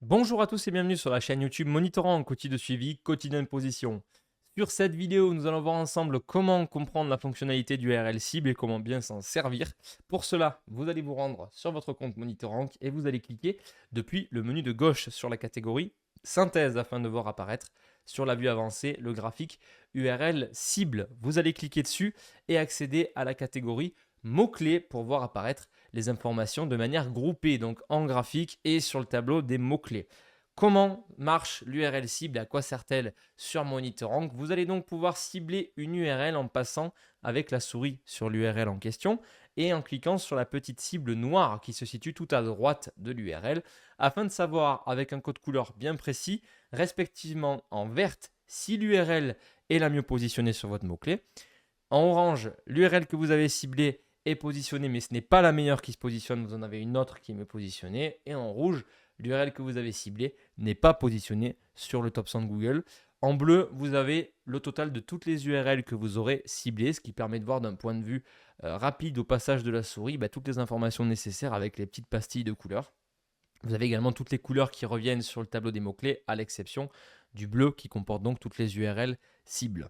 Bonjour à tous et bienvenue sur la chaîne YouTube Monitorant, outil de suivi quotidien de position. Sur cette vidéo, nous allons voir ensemble comment comprendre la fonctionnalité du URL cible et comment bien s'en servir. Pour cela, vous allez vous rendre sur votre compte Monitorang et vous allez cliquer depuis le menu de gauche sur la catégorie synthèse afin de voir apparaître sur la vue avancée le graphique URL cible. Vous allez cliquer dessus et accéder à la catégorie mots-clés pour voir apparaître les informations de manière groupée, donc en graphique et sur le tableau des mots-clés. Comment marche l'URL cible et à quoi sert-elle sur Monitorang? Vous allez donc pouvoir cibler une URL en passant avec la souris sur l'URL en question et en cliquant sur la petite cible noire qui se situe tout à droite de l'URL afin de savoir avec un code couleur bien précis, respectivement en verte, si l'URL est la mieux positionnée sur votre mot-clé. En orange, l'URL que vous avez ciblée est positionnée, mais ce n'est pas la meilleure qui se positionne, vous en avez une autre qui est mieux positionnée. Et en rouge, l'URL que vous avez ciblée n'est pas positionnée sur le top 100 de Google. En bleu, vous avez le total de toutes les URL que vous aurez ciblées, ce qui permet de voir d'un point de vue rapide au passage de la souris toutes les informations nécessaires avec les petites pastilles de couleurs. Vous avez également toutes les couleurs qui reviennent sur le tableau des mots-clés, à l'exception du bleu qui comporte donc toutes les URL cibles.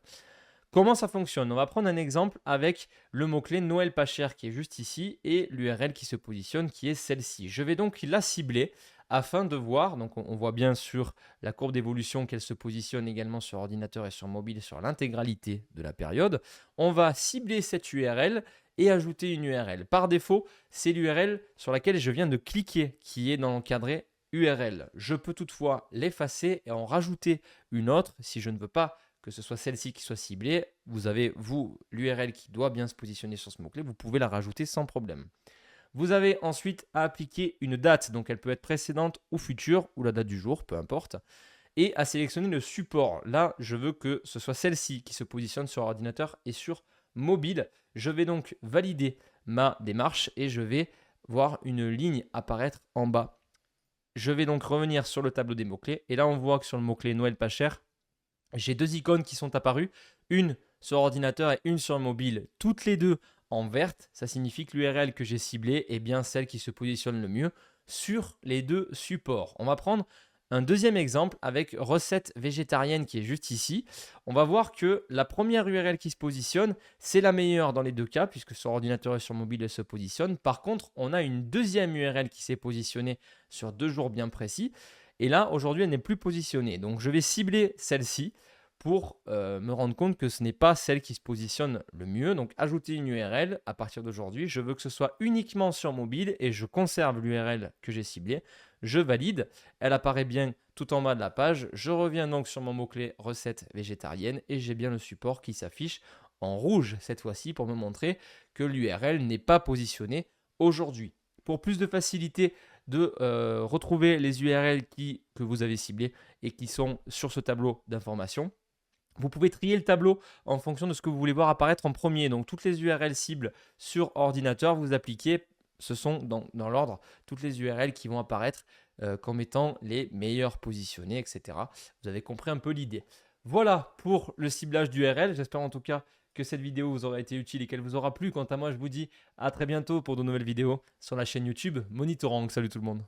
Comment ça fonctionne? On va prendre un exemple avec le mot-clé Noël pas cher qui est juste ici et l'URL qui se positionne qui est celle-ci. Je vais donc la cibler afin de voir, donc on voit bien sur la courbe d'évolution qu'elle se positionne également sur ordinateur et sur mobile sur l'intégralité de la période. On va cibler cette URL et ajouter une URL. Par défaut, c'est l'URL sur laquelle je viens de cliquer qui est dans l'encadré URL. Je peux toutefois l'effacer et en rajouter une autre si je ne veux pas que ce soit celle-ci qui soit ciblée. Vous avez, vous, l'URL qui doit bien se positionner sur ce mot-clé. Vous pouvez la rajouter sans problème. Vous avez ensuite à appliquer une date, donc elle peut être précédente ou future, ou la date du jour, peu importe, et à sélectionner le support. Là, je veux que ce soit celle-ci qui se positionne sur ordinateur et sur mobile. Je vais donc valider ma démarche et je vais voir une ligne apparaître en bas. Je vais donc revenir sur le tableau des mots-clés, et là, on voit que sur le mot-clé Noël pas cher, j'ai deux icônes qui sont apparues, une sur ordinateur et une sur mobile, toutes les deux en verte. Ça signifie que l'URL que j'ai ciblée est bien celle qui se positionne le mieux sur les deux supports. On va prendre un deuxième exemple avec recette végétarienne qui est juste ici. On va voir que la première URL qui se positionne, c'est la meilleure dans les deux cas, puisque sur ordinateur et sur mobile, elle se positionne. Par contre, on a une deuxième URL qui s'est positionnée sur 2 jours bien précis. Et là, aujourd'hui, elle n'est plus positionnée. Donc, je vais cibler celle-ci pour me rendre compte que ce n'est pas celle qui se positionne le mieux. Donc, ajouter une URL à partir d'aujourd'hui. Je veux que ce soit uniquement sur mobile et je conserve l'URL que j'ai ciblée. Je valide. Elle apparaît bien tout en bas de la page. Je reviens donc sur mon mot-clé recette végétarienne et j'ai bien le support qui s'affiche en rouge cette fois-ci pour me montrer que l'URL n'est pas positionnée aujourd'hui. Pour plus de facilité de retrouver les URL que vous avez ciblées et qui sont sur ce tableau d'information, vous pouvez trier le tableau en fonction de ce que vous voulez voir apparaître en premier. Donc toutes les URL cibles sur ordinateur, vous appliquez, ce sont dans l'ordre, toutes les URL qui vont apparaître comme étant les meilleures positionnées, etc. Vous avez compris un peu l'idée. Voilà pour le ciblage d'URL. J'espère en tout cas que cette vidéo vous aura été utile et qu'elle vous aura plu. Quant à moi, je vous dis à très bientôt pour de nouvelles vidéos sur la chaîne YouTube Monitorang. Salut tout le monde.